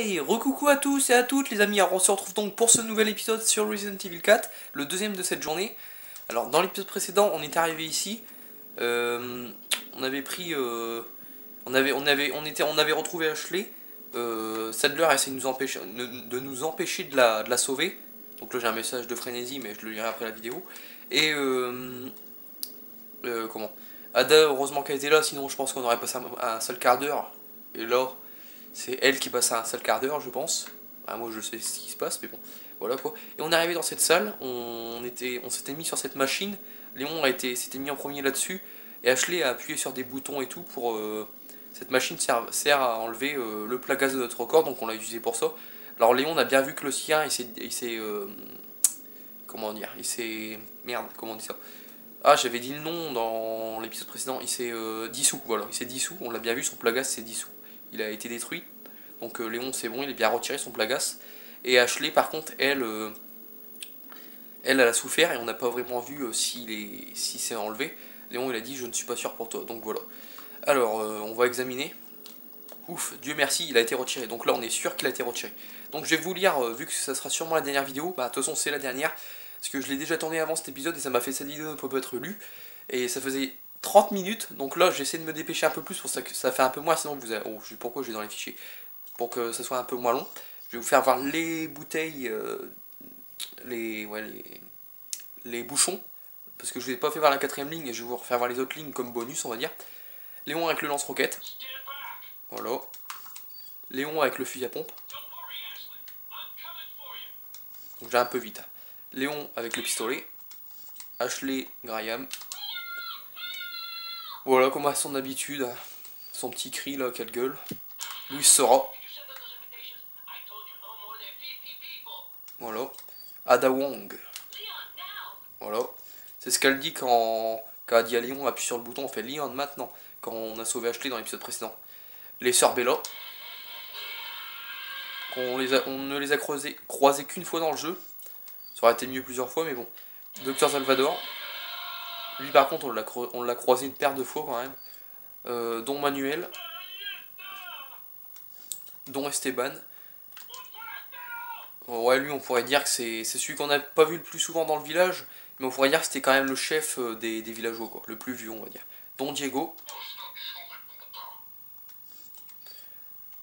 Hey, recoucou à tous et à toutes les amis, alors on se retrouve donc pour ce nouvel épisode sur Resident Evil 4, le deuxième de cette journée. Alors dans l'épisode précédent, on est arrivé ici, on avait pris, on avait retrouvé Ashley, Sadler a essayé de nous empêcher de la sauver, donc là j'ai un message de frénésie mais je le lirai après la vidéo, et comment, Ada heureusement qu'elle était là, sinon je pense qu'on aurait passé un sale quart d'heure, et là... C'est elle qui passe un sale quart d'heure, je pense. Ah, moi, je sais ce qui se passe, mais bon, voilà quoi. Et on est arrivé dans cette salle, on s'était mis sur cette machine. Léon s'était mis en premier là-dessus, et Ashley a appuyé sur des boutons et tout pour. Cette machine sert à enlever le plat gaz de notre corps, donc on l'a utilisé pour ça. Alors Léon a bien vu que le sien, comment dire, il s'est. Merde, comment on dit ça? Ah, j'avais dit le nom dans l'épisode précédent, il s'est dissous, voilà, il s'est dissous, on l'a bien vu, son plat gaz s'est dissous. Il a été détruit. Donc Léon c'est bon, il est bien retiré son plagasse. Et Ashley par contre, elle a souffert et on n'a pas vraiment vu si c'est enlevé. Léon il a dit je ne suis pas sûr pour toi, donc voilà. Alors on va examiner. Ouf, Dieu merci, il a été retiré. Donc là on est sûr qu'il a été retiré. Donc je vais vous lire, vu que ça sera sûrement la dernière vidéo, bah de toute façon c'est la dernière. Parce que je l'ai déjà tourné avant cet épisode et ça m'a fait cette vidéo ne peut pas être lue. Et ça faisait 30 minutes, donc là j'essaie de me dépêcher un peu plus pour ça que ça fait un peu moins, sinon vous avez... Oh, je sais pourquoi je vais dans les fichiers. Pour que ça soit un peu moins long. Je vais vous faire voir les bouteilles, les bouchons, parce que je ne vous ai pas fait voir la quatrième ligne et je vais vous refaire voir les autres lignes comme bonus, on va dire. Léon avec le lance-roquette. Voilà. Léon avec le fusil à pompe. Donc j'ai un peu vite. Léon avec le pistolet. Ashley Graham. Voilà, comme à son habitude. Son petit cri là, quelle gueule. Louis Sora. Voilà. Ada Wong. Voilà. C'est ce qu'elle dit quand elle dit à Léon, appuie sur le bouton, on fait Leon maintenant. Quand on a sauvé Ashley dans l'épisode précédent. Les sœurs Bella. On ne les a croisées qu'une fois dans le jeu. Ça aurait été mieux plusieurs fois, mais bon. Docteur Salvador. Lui par contre, on l'a croisé une paire de fois quand même. Don Manuel. Don Esteban. Ouais, lui on pourrait dire que c'est celui qu'on n'a pas vu le plus souvent dans le village. Mais on pourrait dire que c'était quand même le chef des villageois, quoi. Le plus vieux, on va dire. Don Diego.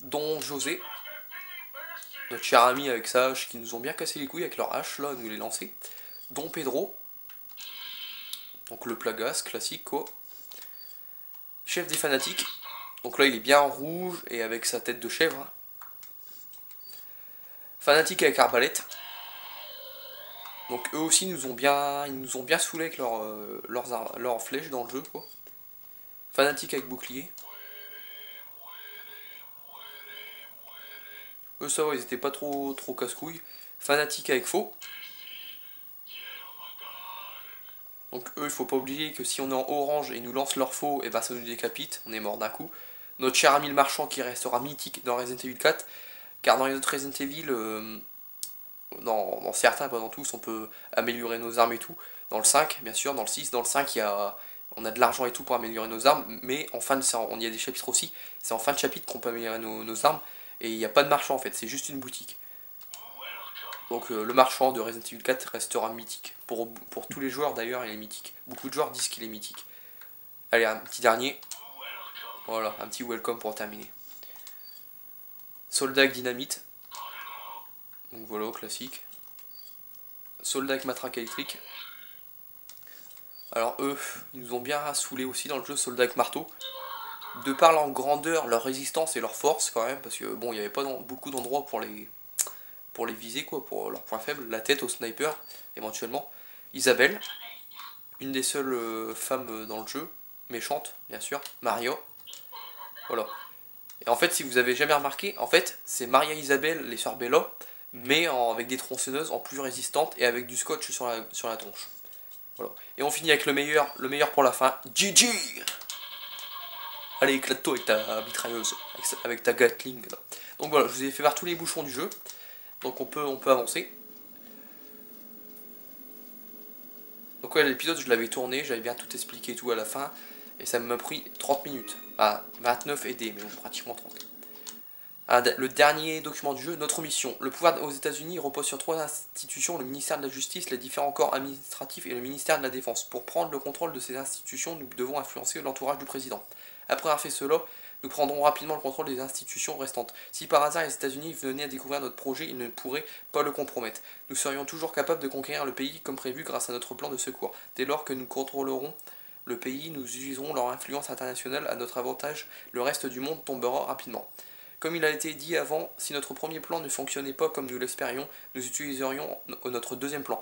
Don José. Notre cher ami avec sa hache qui nous ont bien cassé les couilles avec leur hache, là, à nous les lancer. Don Pedro. Donc le plagas, classique, quoi. Chef des fanatiques. Donc là, il est bien rouge et avec sa tête de chèvre. Fanatique avec arbalète. Donc eux aussi ils nous ont bien saoulés avec leurs flèches dans le jeu, quoi. Fanatique avec bouclier. Eux ça va, ils étaient pas trop casse-couilles. Fanatique avec faux. Donc eux il faut pas oublier que si on est en orange et ils nous lancent leur faux, et ben ça nous décapite, on est mort d'un coup. Notre cher ami le marchand qui restera mythique dans Resident Evil 4, car dans les autres Resident Evil, dans certains, pas dans tous, on peut améliorer nos armes et tout. Dans le 5, bien sûr, dans le 6, dans le 5, on a de l'argent et tout pour améliorer nos armes, mais en fin de, il y a des chapitres aussi, c'est en fin de chapitre qu'on peut améliorer nos armes, et il n'y a pas de marchand en fait, c'est juste une boutique. Donc le marchand de Resident Evil 4 restera mythique. Pour tous les joueurs d'ailleurs, il est mythique. Beaucoup de joueurs disent qu'il est mythique. Allez, un petit dernier. Voilà, un petit welcome pour terminer. Soldat avec dynamite. Donc voilà, classique. Soldat avec matraque électrique. Alors eux, ils nous ont bien saoulés aussi dans le jeu, soldat avec marteau. De par leur grandeur, leur résistance et leur force quand même, parce que bon, il n'y avait pas beaucoup d'endroits pour les viser, quoi, pour leurs points faibles. La tête au sniper, éventuellement. Isabelle, une des seules femmes dans le jeu, méchante, bien sûr. Maria, voilà. Et en fait, si vous avez jamais remarqué, en fait, c'est Maria Isabelle, les sœurs Bella, mais avec des tronçonneuses en plus résistantes et avec du scotch sur la tronche. Voilà. Et on finit avec le meilleur pour la fin, GG. Allez, éclate-toi avec ta mitrailleuse, avec ta Gatling. Là. Donc voilà, je vous ai fait voir tous les bouchons du jeu. Donc on peut avancer. Donc ouais, l'épisode je l'avais tourné, j'avais bien tout expliqué tout à la fin. Et ça m'a pris 30 minutes. Ah, 29 et des, mais bon, pratiquement 30. Le dernier document du jeu, notre mission. Le pouvoir aux États-Unis repose sur 3 institutions, le ministère de la Justice, les différents corps administratifs et le ministère de la Défense. Pour prendre le contrôle de ces institutions, nous devons influencer l'entourage du président. Après avoir fait cela, nous prendrons rapidement le contrôle des institutions restantes. Si par hasard les États-Unis venaient à découvrir notre projet, ils ne pourraient pas le compromettre. Nous serions toujours capables de conquérir le pays comme prévu grâce à notre plan de secours. Dès lors que nous contrôlerons le pays, nous utiliserons leur influence internationale à notre avantage, le reste du monde tombera rapidement. Comme il a été dit avant, si notre premier plan ne fonctionnait pas comme nous l'espérions, nous utiliserions notre deuxième plan.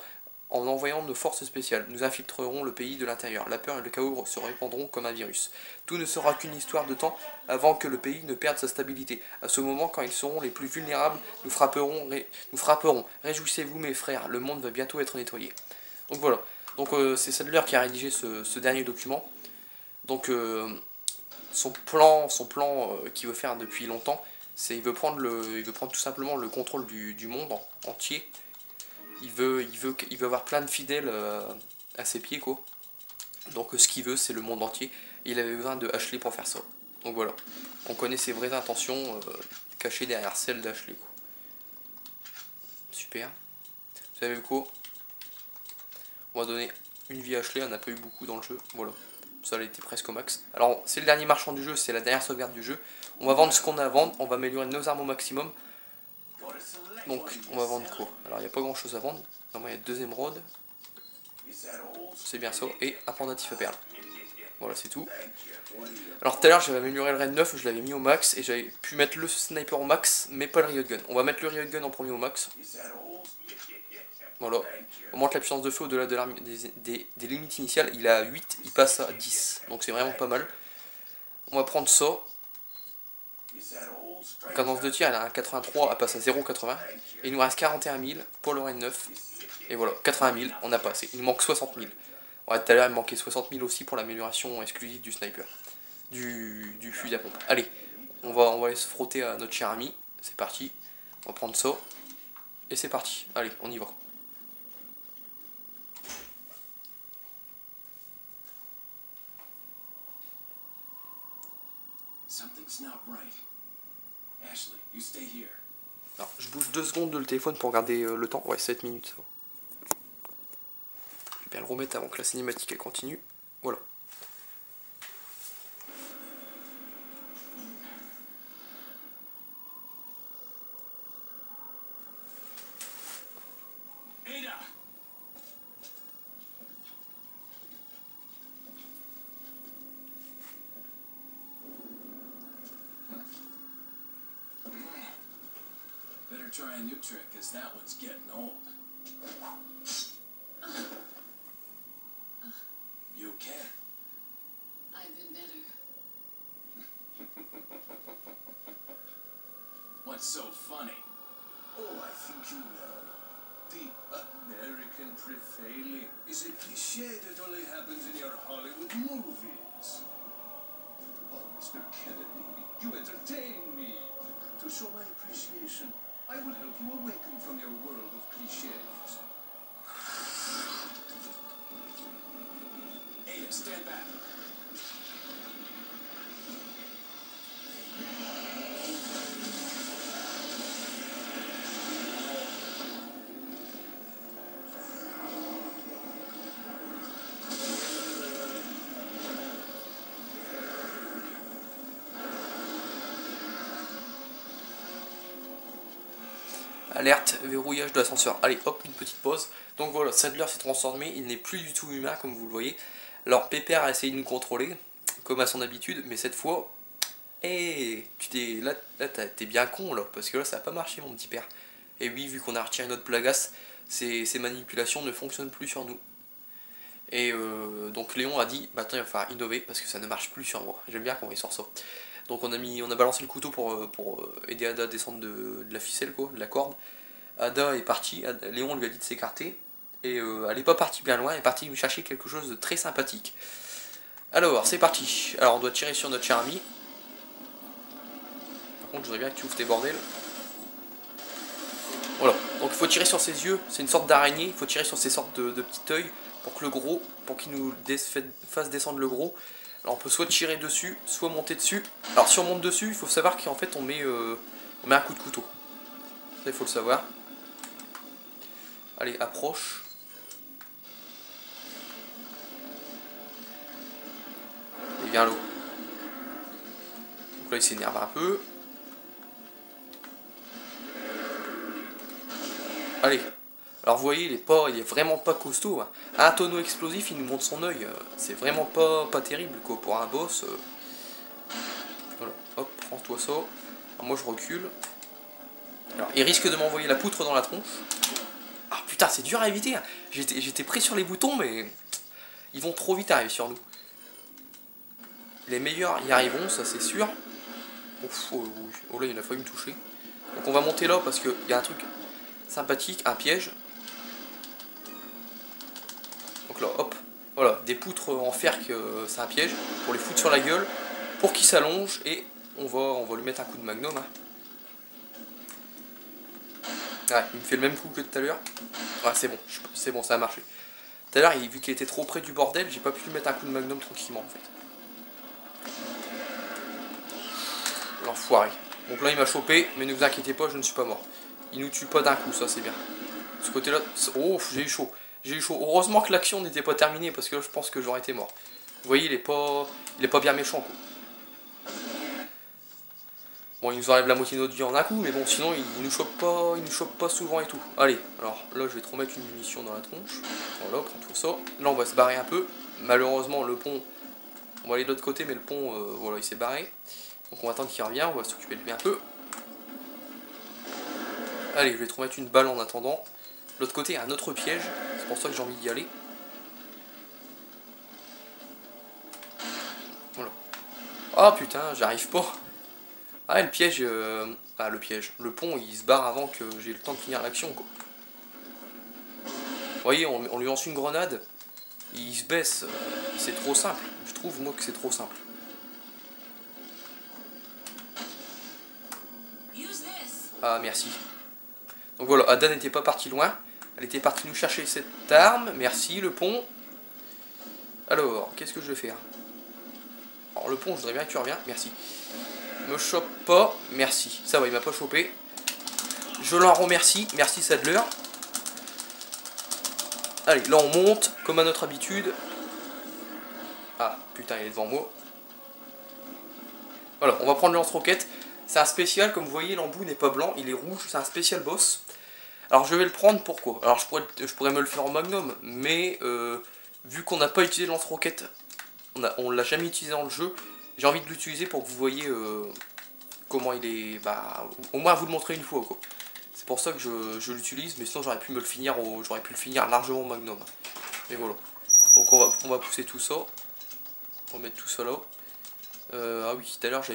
En envoyant nos forces spéciales, nous infiltrerons le pays de l'intérieur. La peur et le chaos se répandront comme un virus. Tout ne sera qu'une histoire de temps avant que le pays ne perde sa stabilité. À ce moment, quand ils seront les plus vulnérables, nous frapperons. Réjouissez-vous mes frères, le monde va bientôt être nettoyé. Donc voilà. Donc c'est Sadler qui a rédigé ce dernier document. Donc son plan qu'il veut faire depuis longtemps, c'est il veut prendre tout simplement le contrôle du monde entier. Il veut avoir plein de fidèles à ses pieds, quoi. Donc ce qu'il veut, c'est le monde entier. Et il avait besoin de Ashley pour faire ça. Donc voilà. On connaît ses vraies intentions cachées derrière celles d'Ashley, quoi. Super. Vous savez quoi? On va donner une vie à Ashley, on n'a pas eu beaucoup dans le jeu. Voilà. Ça, elle était presque au max. Alors, c'est le dernier marchand du jeu, c'est la dernière sauvegarde du jeu. On va vendre ce qu'on a à vendre, on va améliorer nos armes au maximum. Donc, on va vendre quoi? Alors, il n'y a pas grand chose à vendre. Normalement, il y a 2 émeraudes. C'est bien ça. Et un pendentif à perles. Voilà, c'est tout. Alors, tout à l'heure, j'avais amélioré le raid 9, je l'avais mis au max. Et j'avais pu mettre le sniper au max, mais pas le riot gun. On va mettre le riot gun en premier au max. Voilà. On monte la puissance de feu au-delà de des limites initiales. Il est à 8, il passe à 10. Donc c'est vraiment pas mal. On va prendre ça. Cadence de tir, elle a un 83, elle passe à 0,80. Et il nous reste 41 000 pour le raid 9. Et voilà, 80 000, on n'a pas assez. Il nous manque 60 000. Ouais, tout à l'heure, il me manquait 60 000 aussi pour l'amélioration exclusive du sniper. Du fusil à pompe. Allez, on va aller se frotter à notre cher ami. C'est parti. On va prendre ça. Et c'est parti. Allez, on y va. Alors, je bouge 2 secondes de le téléphone pour regarder le temps. Ouais, 7 minutes. Ça va. Je vais bien le remettre avant que la cinématique elle continue. Voilà. Try a new trick, cause that one's getting old. You okay? I've been better. What's so funny? Oh, I think you know. The American prevailing is a cliché that only happens in your Hollywood movies. Oh, Mr. Kennedy, you entertain me. To show my appreciation, I will help you awaken from your world of clichés. Ada, stand back. Alerte, verrouillage de l'ascenseur. Allez, hop, une petite pause. Donc voilà, Sadler s'est transformé, il n'est plus du tout humain comme vous le voyez. Alors Pépère a essayé de nous contrôler, comme à son habitude, mais cette fois, là t'es bien con là, parce que là ça n'a pas marché mon petit père. Et oui, vu qu'on a retiré notre plagasse, ces manipulations ne fonctionnent plus sur nous. Et donc Léon a dit, bah attends, il va falloir innover, parce que ça ne marche plus sur moi. J'aime bien quand il sort ça. Donc on a balancé le couteau pour aider Ada à descendre de la ficelle, quoi, de la corde. Ada est partie, Léon lui a dit de s'écarter, et elle n'est pas partie bien loin, elle est partie chercher quelque chose de très sympathique. Alors, c'est parti. Alors on doit tirer sur notre cher ami. Par contre, je voudrais bien que tu ouvres tes bordels. Voilà, donc il faut tirer sur ses yeux, c'est une sorte d'araignée, il faut tirer sur ces sortes de petits œils pour qu'il nous fasse descendre le gros. Alors on peut soit tirer dessus, soit monter dessus. Alors si on monte dessus, il faut savoir qu'en fait on met On met un coup de couteau. Ça, il faut le savoir. Allez, approche. Et viens l'eau. Donc là, il s'énerve un peu. Allez. Alors vous voyez, il est vraiment pas costaud. Hein. Un tonneau explosif, il nous montre son œil. C'est vraiment pas terrible quoi pour un boss. Voilà, hop, prends-toi ça. Alors, moi je recule. Alors, il risque de m'envoyer la poutre dans la tronche. Ah putain, c'est dur à éviter. Hein. J'étais pris sur les boutons, mais ils vont trop vite arriver sur nous. Les meilleurs y arriveront, ça c'est sûr. Ouf, oh là, il a failli me toucher. Donc on va monter là parce qu'il y a un truc sympathique, un piège. Donc là, hop, voilà, des poutres en fer que c'est un piège pour les foutre sur la gueule, pour qu'il s'allonge et on va lui mettre un coup de magnum. Hein. Ouais, il me fait le même coup que tout à l'heure. Ouais, c'est bon, ça a marché. Tout à l'heure, vu qu'il était trop près du bordel, j'ai pas pu lui mettre un coup de magnum tranquillement en fait. L'enfoiré. Donc là, il m'a chopé, mais ne vous inquiétez pas, je ne suis pas mort. Il nous tue pas d'un coup, ça c'est bien. Ce côté-là, oh, j'ai eu chaud. J'ai eu chaud. Heureusement que l'action n'était pas terminée, parce que là, je pense que j'aurais été mort. Vous voyez, il est pas bien méchant, quoi. Bon, il nous enlève la moitié de notre vie en un coup, mais bon, sinon, il nous chope pas souvent et tout. Allez, alors là, je vais te remettre une munition dans la tronche. Voilà, prends tout ça. Là, on va se barrer un peu. Malheureusement, le pont, on va aller de l'autre côté, mais le pont, voilà, il s'est barré. Donc on va attendre qu'il revienne, on va s'occuper de lui un peu. Allez, je vais te remettre une balle en attendant. De l'autre côté, il y a un autre piège. C'est pour ça que j'ai envie d'y aller. Voilà. Ah putain, j'arrive pas. Ah, le piège... Ah, le piège. Le pont, il se barre avant que j'ai le temps de finir l'action, quoi. Vous voyez, on lui lance une grenade. Il se baisse. C'est trop simple. Je trouve, moi, que c'est trop simple. Ah, merci. Donc voilà, Ada n'était pas partie loin. Elle était partie nous chercher cette arme. Merci, le pont. Alors, qu'est-ce que je vais faire? Alors, le pont, je voudrais bien que tu reviennes. Merci. Me chope pas. Merci. Ça va, il m'a pas chopé. Je l'en remercie. Merci, Sadler. Allez, là, on monte, comme à notre habitude. Ah, putain, il est devant moi. Voilà, on va prendre le lance-roquette. C'est un spécial, comme vous voyez, l'embout n'est pas blanc, il est rouge, c'est un spécial boss. Alors je vais le prendre, pourquoi? Alors je pourrais me le faire en magnum, mais vu qu'on n'a pas utilisé le lance-roquette, on l'a jamais utilisé dans le jeu, j'ai envie de l'utiliser pour que vous voyez comment il est, bah, au moins vous le montrer une fois, quoi. C'est pour ça que je l'utilise, mais sinon j'aurais pu me le finir, j'aurais pu le finir largement au magnum. Et voilà. Donc on va pousser tout ça, on va mettre tout ça là. Ah oui, tout à l'heure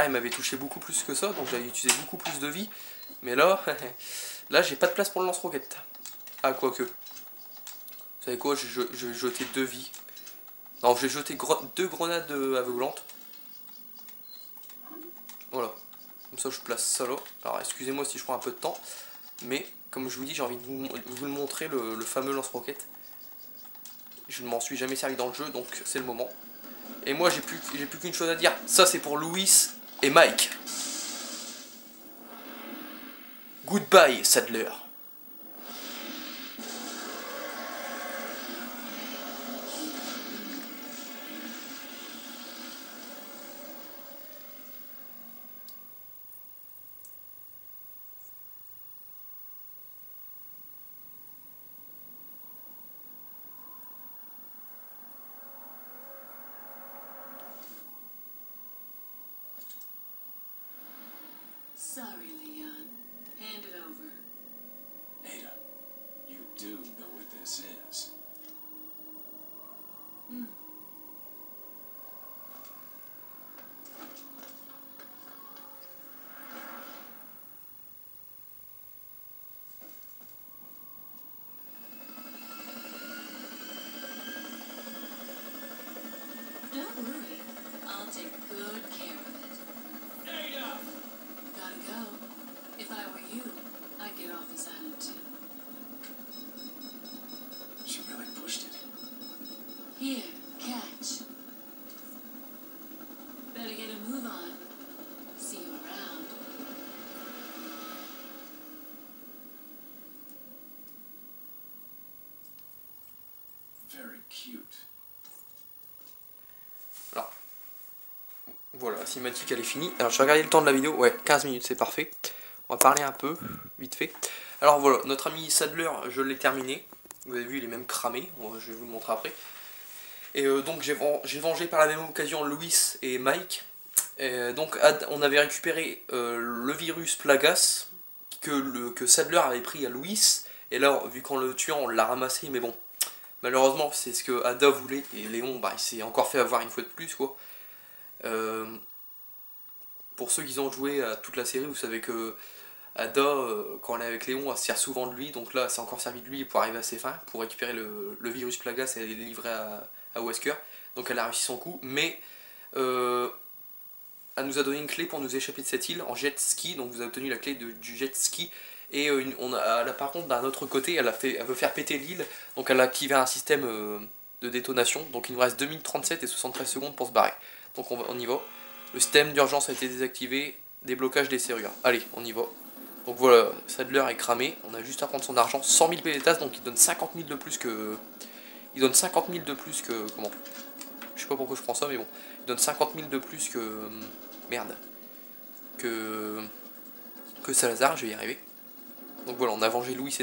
il m'avait touché beaucoup plus que ça, donc j'avais utilisé beaucoup plus de vie. Mais là, là j'ai pas de place pour le lance-roquette. Ah, quoique. Vous savez quoi, je vais jeter 2 vies. Non, je vais jeter 2 grenades aveuglantes. Voilà. Comme ça je place ça là. Alors excusez-moi si je prends un peu de temps. Mais comme je vous dis, j'ai envie de vous le montrer, le fameux lance-roquette. Je ne m'en suis jamais servi dans le jeu, donc c'est le moment. Et moi j'ai plus qu'une chose à dire, ça c'est pour Louis et Mike. Goodbye Sadler. Sorry, Leon. Hand it over. Ada, you do know what this is. Don't worry. I'll take good care of it. Ada! Gotta go. If I were you, I'd get off this island too. She really pushed it. Here, catch. Better get a move on. See you around. cinématique elle est finie. Alors je vais regarder le temps de la vidéo, ouais 15 minutes c'est parfait. On va parler un peu, vite fait. Alors voilà, notre ami Sadler, je l'ai terminé. Vous avez vu, il est même cramé, je vais vous le montrer après. Et donc j'ai vengé par la même occasion Louis et Mike. Et donc on avait récupéré le virus Plagas que Sadler avait pris à Louis. Et là, vu qu'en le tuant, on l'a ramassé, mais bon, malheureusement c'est ce que Ada voulait. Et Léon, bah, il s'est encore fait avoir une fois de plus, quoi. Pour ceux qui ont joué à toute la série, vous savez que Ada, quand elle est avec Léon, elle se sert souvent de lui, donc là, elle s'est encore servi de lui pour arriver à ses fins, pour récupérer le virus Plagas et le livrer à Wesker. Donc elle a réussi son coup, mais elle nous a donné une clé pour nous échapper de cette île en jet ski, donc vous avez obtenu la clé du jet ski. Et par contre, d'un autre côté, elle veut faire péter l'île, donc elle a activé un système de détonation, donc il nous reste 2 minutes 37 et 73 secondes pour se barrer. Donc on y va. Le système d'urgence a été désactivé, déblocage des serrures. Allez, on y va. Donc voilà, Sadler est cramé, on a juste à prendre son argent, 100 000 pélétas, donc il donne 50 000 de plus que... Il donne 50 000 de plus que... Comment? Je sais pas pourquoi je prends ça, mais bon. Il donne 50 000 de plus que... Merde. Que Salazar, je vais y arriver. Donc voilà, on a vengé Louis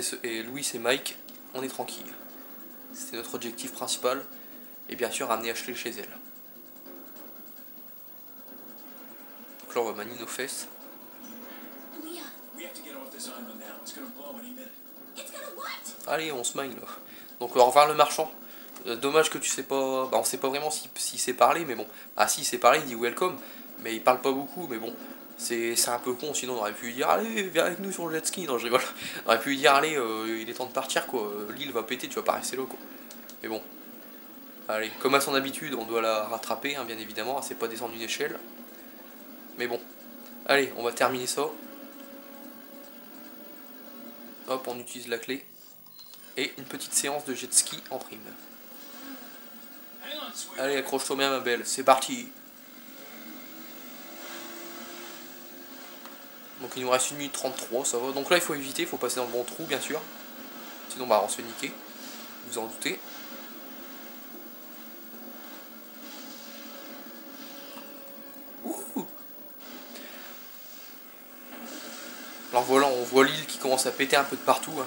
et Mike, on est tranquille. C'était notre objectif principal, et bien sûr ramener Ashley chez elle. Donc là on va manier nos fesses. Allez, on se mine là. Donc au revoir le marchand. Dommage que tu sais pas... Bah, on sait pas vraiment si c'est parlé, mais bon. Ah si, c'est parlé, il dit welcome, mais il parle pas beaucoup, mais bon. C'est un peu con, sinon on aurait pu lui dire allez, viens avec nous sur le jet ski. Non, je rigole. On aurait pu lui dire allez, il est temps de partir quoi. L'île va péter, tu vas pas rester là quoi. Mais bon. Allez, comme à son habitude, on doit la rattraper, hein, bien évidemment. C'est pas descendu d'échelle. Mais bon. Allez, on va terminer ça. Hop, on utilise la clé. Et une petite séance de jet ski en prime. Allez, accroche-toi bien ma belle, c'est parti. Donc il nous reste 1 minute 33, ça va. Donc là il faut éviter, il faut passer dans le bon trou bien sûr. Sinon bah on se fait niquer, vous en doutez. Ouh. Alors voilà, on voit l'île qui commence à péter un peu de partout. Hein.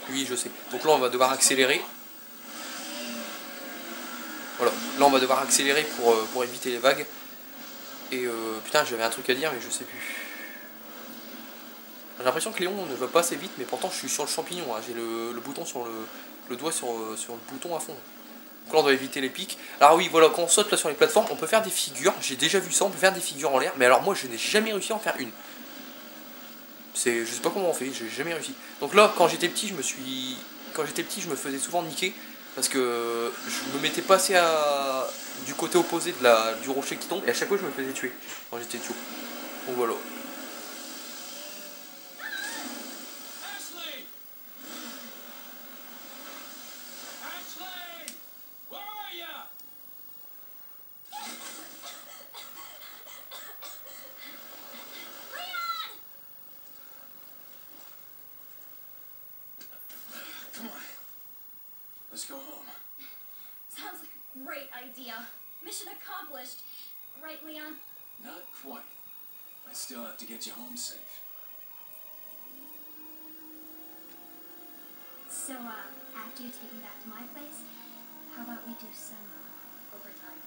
Oui, je sais. Donc là on va devoir accélérer. Voilà, là on va devoir accélérer pour éviter les vagues. Et putain, j'avais un truc à dire mais je sais plus. J'ai l'impression que Léon ne va pas assez vite, mais pourtant je suis sur le champignon. Hein. J'ai le bouton sur le doigt sur le bouton à fond. Donc là on doit éviter les pics. Alors oui, voilà, quand on saute là sur les plateformes, on peut faire des figures. J'ai déjà vu ça, on peut faire des figures en l'air. Mais alors moi je n'ai jamais réussi à en faire une. Je sais pas comment on fait, j'ai jamais réussi. Donc là, quand j'étais petit, je me faisais souvent niquer. Parce que je me mettais pas assez du côté opposé du rocher qui tombe. Et à chaque fois je me faisais tuer quand j'étais tout. Donc voilà. Let's go home. Sounds like a great idea. Mission accomplished. Right, Leon? Not quite. I still have to get you home safe. So, after you take me back to my place, how about we do some, overtime?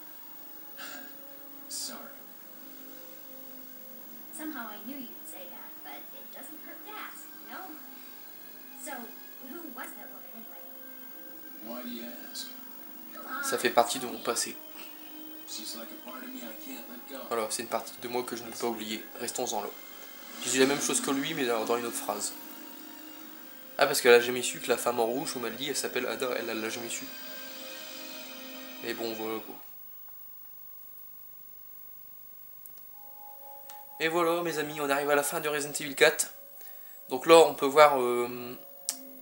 Sorry. Somehow I knew you'd say that, but it doesn't hurt to ask, you know? So, who was that woman anyway? Why do you ask? Come on. Ça fait partie de mon passé. She's like a part of me I can't let go. Voilà, c'est une partie de moi que je ne peux pas oublier. Restons-en là. J'ai dit la même chose que lui, mais dans une autre phrase. Ah, parce qu'elle a jamais su que la femme en rouge, on m'a dit, elle s'appelle Ada, elle l'a jamais su. Mais bon, voilà quoi. Et voilà mes amis, on arrive à la fin de Resident Evil 4. Donc là on peut voir,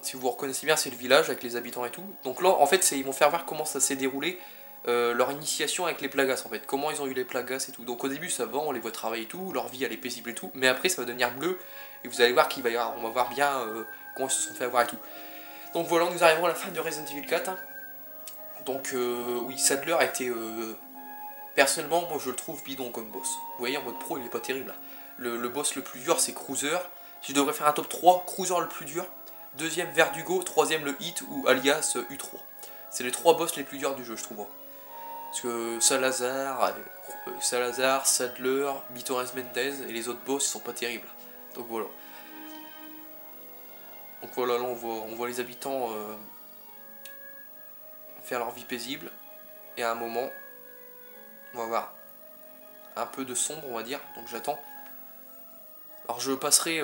si vous reconnaissez bien, c'est le village avec les habitants et tout. Donc là en fait ils vont faire voir comment ça s'est déroulé, leur initiation avec les Plagas en fait. Comment ils ont eu les Plagas et tout. Donc au début ça va, on les voit travailler et tout, leur vie elle est paisible et tout. Mais après ça va devenir bleu et vous allez voir on va voir bien comment ils se sont fait avoir et tout. Donc voilà, nous arrivons à la fin de Resident Evil 4. Hein. Donc oui, Sadler a été Personnellement, moi je le trouve bidon comme boss. Vous voyez, en mode pro, il est pas terrible. Le boss le plus dur, c'est Cruiser. Si je devrais faire un top 3, Cruiser le plus dur. Deuxième, Verdugo. Troisième, le Hit ou alias U3. C'est les 3 boss les plus durs du jeu, je trouve. Parce que Salazar, Sadler, Bitores Mendez et les autres boss sont pas terribles. Donc voilà. Donc voilà, là on voit les habitants faire leur vie paisible. Et à un moment, on va voir un peu de sombre, on va dire. Donc j'attends. Alors je passerai...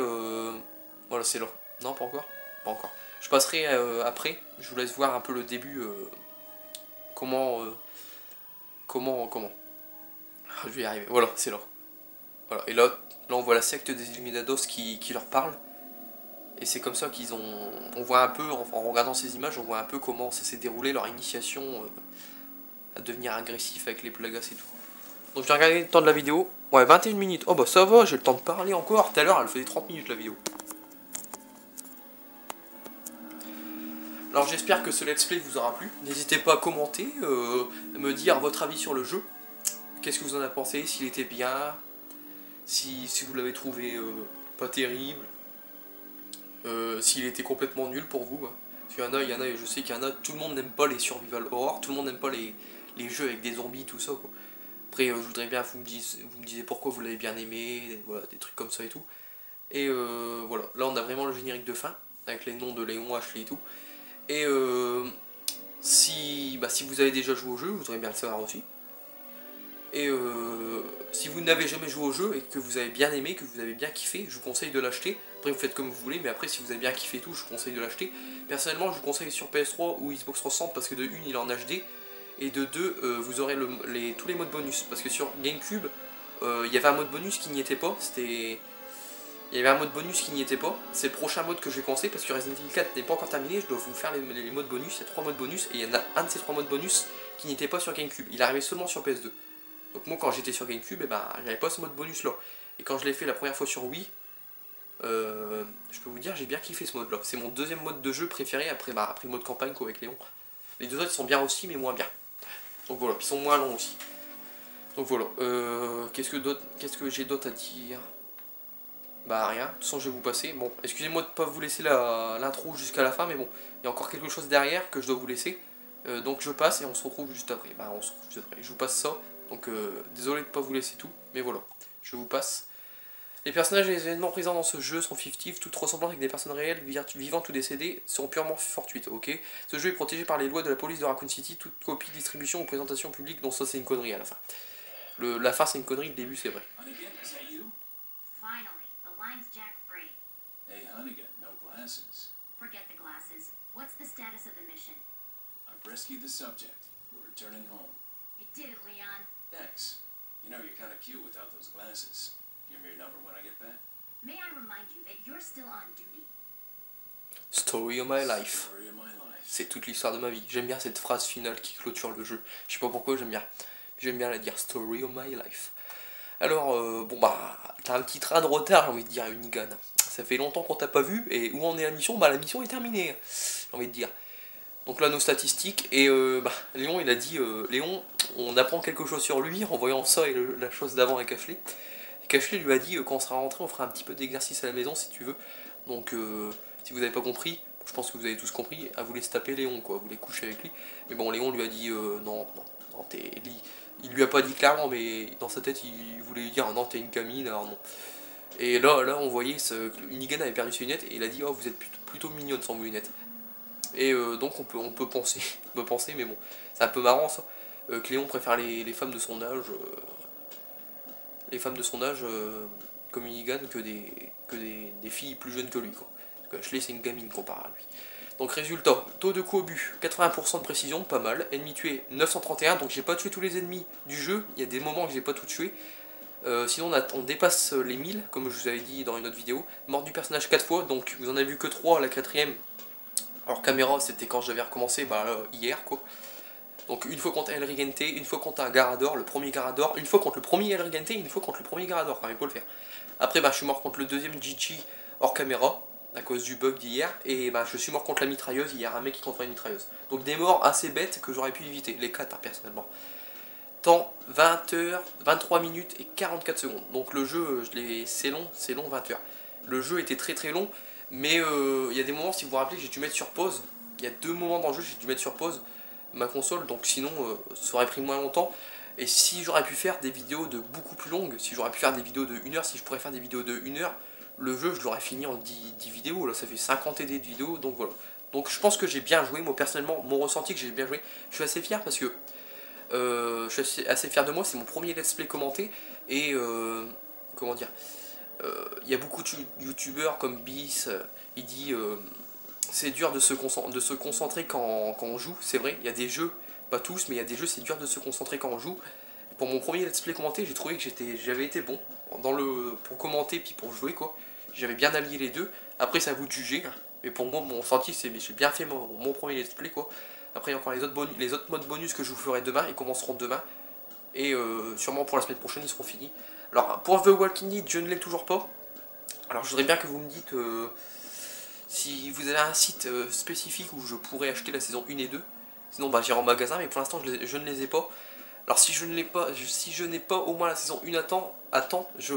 Voilà, c'est là. Non, pas encore. Pas encore. Je passerai après. Je vous laisse voir un peu le début. Comment... Ah, je vais y arriver. Voilà, c'est là. Voilà. Et là on voit la secte des Illuminados qui leur parle. Et c'est comme ça qu'ils ont... On voit un peu, en regardant ces images, on voit un peu comment ça s'est déroulé, leur initiation à devenir agressif avec les plagas et tout. Donc je vais regarder le temps de la vidéo. Ouais, 21 minutes. Oh bah ça va, j'ai le temps de parler encore. Tout à l'heure, elle faisait 30 minutes la vidéo. Alors j'espère que ce let's play vous aura plu. N'hésitez pas à commenter, à me dire votre avis sur le jeu. Qu'est-ce que vous en avez pensé, s'il était bien, si vous l'avez trouvé pas terrible. S'il était complètement nul pour vous. Parce qu'il y en a, je sais qu'il y en a, tout le monde n'aime pas les survival horror, tout le monde n'aime pas les jeux avec des zombies, tout ça quoi. Après je voudrais bien que vous me disiez pourquoi vous l'avez bien aimé, voilà, des trucs comme ça et tout. Et voilà, là on a vraiment le générique de fin, avec les noms de Léon, Ashley et tout. Et si vous avez déjà joué au jeu, vous voudrez bien le savoir aussi. Et si vous n'avez jamais joué au jeu et que vous avez bien aimé, que vous avez bien kiffé, je vous conseille de l'acheter. Après vous faites comme vous voulez, mais après si vous avez bien kiffé tout, je vous conseille de l'acheter. Personnellement je vous conseille sur PS3 ou Xbox 360 parce que de une il est en HD, et de deux vous aurez tous les modes bonus. Parce que sur Gamecube, il y avait un mode bonus qui n'y était pas, Il y avait un mode bonus qui n'y était pas, c'est le prochain mode que je vais commencer parce que Resident Evil 4 n'est pas encore terminé, je dois vous faire les modes bonus, il y a 3 modes bonus, et il y en a un de ces 3 modes bonus qui n'était pas sur Gamecube, il arrivait seulement sur PS2. Donc moi quand j'étais sur Gamecube, eh ben, j'avais pas ce mode bonus là. Et quand je l'ai fait la première fois sur Wii, je peux vous dire j'ai bien kiffé ce mode là. C'est mon deuxième mode de jeu préféré après le mode campagne avec Léon. Les deux autres sont bien aussi mais moins bien. Donc voilà, ils sont moins longs aussi. Donc voilà, qu'est-ce que j'ai d'autre à dire? Bah rien, de toute façon je vais vous passer. Bon, excusez-moi de ne pas vous laisser l'intro jusqu'à la fin, mais bon, il y a encore quelque chose derrière que je dois vous laisser. Donc je passe et on se retrouve juste après. Bah on se retrouve juste après. Je vous passe ça. Donc désolé de ne pas vous laisser tout, mais voilà, je vous passe. Les personnages et les événements présents dans ce jeu sont fictifs, toute ressemblance avec des personnes réelles, vivantes ou décédées, seront purement fortuites, ok. Ce jeu est protégé par les lois de la police de Raccoon City, toute copie, distribution ou présentation publique, donc ça c'est une connerie à la fin. La fin c'est une connerie, le début c'est vrai. Hunnigan, is that you? Finally, the line's jack free. Hey, Hunnigan, no glasses. Forget the glasses. What's the status of the mission? I've rescued the subject. We're returning home. You did it, Leon. Thanks. You know, you're kind of cute without those glasses. Give me your number when I get back. May I remind you that you're still on duty? Story of my life. Story of my life. C'est toute l'histoire de ma vie. J'aime bien cette phrase finale qui clôture le jeu. Je sais pas pourquoi, j'aime bien. J'aime bien la dire, Story of my life. Alors, bon bah, t'as un petit train de retard, j'ai envie de dire, à Hunnigan. Ça fait longtemps qu'on t'a pas vu, et où en est la mission? Bah la mission est terminée, j'ai envie de dire. Donc là, nos statistiques, et Léon, il a dit, Léon, on apprend quelque chose sur lui en voyant ça et la chose d'avant avec Ashley. Et Ashley lui a dit, quand on sera rentré, on fera un petit peu d'exercice à la maison, si tu veux. Donc, si vous n'avez pas compris, je pense que vous avez tous compris, à vous laisser taper Léon, quoi, vous voulez coucher avec lui. Mais bon, Léon lui a dit, non, il lui a pas dit clairement, mais dans sa tête, il voulait lui dire, non, t'es une gamine, alors non. Et là, on voyait, Hunnigan avait perdu ses lunettes, et il a dit, oh, vous êtes plutôt mignonne sans vos lunettes. Et donc on peut penser, mais bon, c'est un peu marrant ça, que Léon préfère les femmes de son âge, comme Hunnigan que des filles plus jeunes que lui, quoi. Parce que Ashley c'est une gamine comparé à lui. Donc résultat, taux de coup au but, 80% de précision, pas mal, ennemi tué 931, donc j'ai pas tué tous les ennemis du jeu, il y a des moments que j'ai pas tout tué. Sinon on dépasse les 1000, comme je vous avais dit dans une autre vidéo, mort du personnage 4 fois, donc vous en avez vu que 3, la 4ème. Alors caméra c'était quand j'avais recommencé, hier quoi. Donc une fois contre El Rigente, une fois contre un Garador, le premier Garador, une fois contre le premier El Rigente, une fois contre le premier Garador, quand même, il faut le faire. Après je suis mort contre le deuxième Gigi hors caméra, à cause du bug d'hier, et je suis mort contre la mitrailleuse, il y a un mec qui contrôle une mitrailleuse. Donc des morts assez bêtes que j'aurais pu éviter, les 4 personnellement. temps 20h, 23 minutes et 44 secondes. Donc le jeu, c'est long 20 heures. Le jeu était très très long, mais il y a des moments, si vous vous rappelez, j'ai dû mettre sur pause. Il y a 2 moments dans le jeu, j'ai dû mettre sur pause ma console, donc sinon ça aurait pris moins longtemps. Et si j'aurais pu faire des vidéos de beaucoup plus longues, si j'aurais pu faire des vidéos de 1 heure, si je pourrais faire des vidéos de 1 heure, le jeu je l'aurais fini en 10 vidéos, là ça fait 50 TD de vidéos, donc voilà. Donc je pense que j'ai bien joué, moi personnellement, mon ressenti que j'ai bien joué, je suis assez fier parce que je suis assez fier de moi, c'est mon premier let's play commenté, et comment dire, il y a beaucoup de youtubeurs comme Bis, il dit c'est dur de se concentrer quand on joue, c'est vrai, il y a des jeux, pas tous, mais il y a des jeux c'est dur de se concentrer quand on joue. Pour mon premier let's play commenté, j'ai trouvé que j'avais été bon pour commenter puis pour jouer quoi. J'avais bien allié les deux. Après c'est à vous de juger, hein. Mais pour moi mon ressenti c'est j'ai bien fait mon premier let's play quoi. Après il y a encore les autres modes bonus que je vous ferai demain, ils commenceront demain. Et sûrement pour la semaine prochaine ils seront finis. Alors pour The Walking Dead je ne l'ai toujours pas. Alors je voudrais bien que vous me dites si vous avez un site spécifique où je pourrais acheter la saison 1 et 2. Sinon bah j'irai en magasin, mais pour l'instant je ne les ai pas. Alors si je n'ai pas au moins la saison 1 à temps, je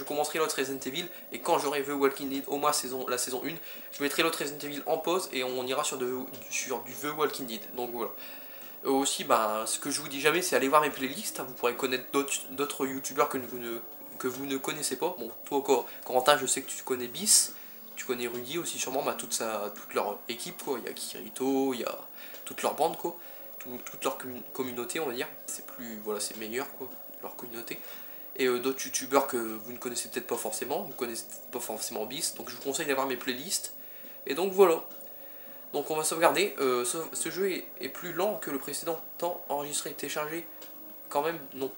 commencerai l'autre Resident Evil, et quand j'aurai The Walking Dead au moins la saison 1, je mettrai l'autre Resident Evil en pause et on ira sur du The Walking Dead. Donc voilà. Aussi, bah, ce que je vous dis jamais, c'est aller voir mes playlists, hein. Vous pourrez connaître d'autres youtubeurs que vous ne connaissez pas. Bon, toi Corentin, je sais que tu connais Bis, tu connais Rudy aussi sûrement, bah, toute leur équipe quoi. Il y a Kirito, il y a toute leur bande quoi, toute leur communauté on va dire. C'est voilà, c'est meilleur quoi, leur communauté. Et d'autres youtubeurs que vous ne connaissez peut-être pas forcément, vous connaissez pas forcément Bis, donc je vous conseille d'avoir mes playlists. Et donc voilà. Donc on va sauvegarder. Ce jeu est plus lent que le précédent. Temps enregistré, téléchargé. Quand même, non.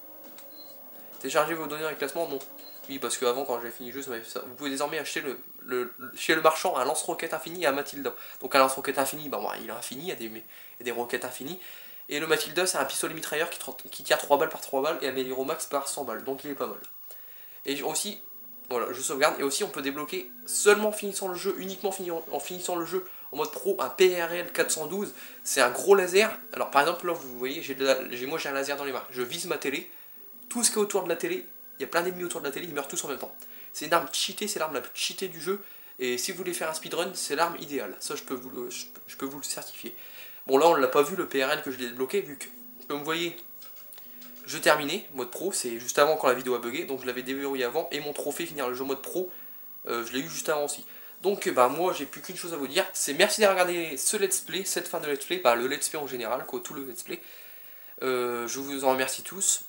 Télécharger vos données dans les classements, non. Oui, parce qu'avant, quand j'avais fini le jeu, ça m'avait fait ça. Vous pouvez désormais acheter chez le marchand un lance-roquette infini et un Matilda. Donc un lance-roquette infini, bah, il est infini, il y a des roquettes infinies. Et le Matilda, c'est un pistolet mitrailleur qui tire 3 balles par 3 balles et améliore au max par 100 balles. Donc il est pas mal. Et aussi, voilà, je sauvegarde. Et aussi, on peut débloquer seulement en finissant le jeu, uniquement en finissant le jeu en mode pro, un PRL 412. C'est un gros laser. Alors par exemple, là, vous voyez, moi j'ai un laser dans les mains. Je vise ma télé. Tout ce qui est autour de la télé, il y a plein d'ennemis autour de la télé, ils meurent tous en même temps. C'est une arme cheatée, c'est l'arme la plus cheatée du jeu. Et si vous voulez faire un speedrun, c'est l'arme idéale. Ça, je peux vous le certifier. Bon, là, on l'a pas vu, le PRL que je l'ai débloqué, vu que, comme vous voyez, je terminais, mode pro, c'est juste avant quand la vidéo a bugué, donc je l'avais déverrouillé avant, et mon trophée finir le jeu mode pro, je l'ai eu juste avant aussi. Donc bah moi j'ai plus qu'une chose à vous dire, c'est merci d'avoir regardé ce let's play, cette fin de let's play, bah le let's play en général, quoi, tout le let's play. Je vous en remercie tous,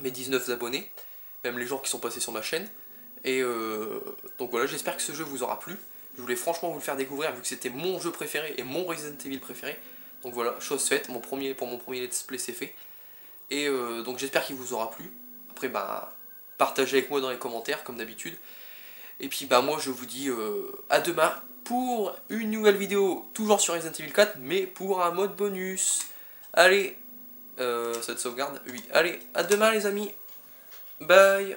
mes 19 abonnés, même les gens qui sont passés sur ma chaîne. Et donc voilà, j'espère que ce jeu vous aura plu. Je voulais franchement vous le faire découvrir vu que c'était mon jeu préféré et mon Resident Evil préféré. Donc voilà, chose faite, pour mon premier let's play c'est fait. Et donc j'espère qu'il vous aura plu. Après bah partagez avec moi dans les commentaires comme d'habitude. Et puis bah moi je vous dis à demain pour une nouvelle vidéo, toujours sur Resident Evil 4, mais pour un mode bonus. Allez, cette sauvegarde, oui, allez, à demain les amis, bye.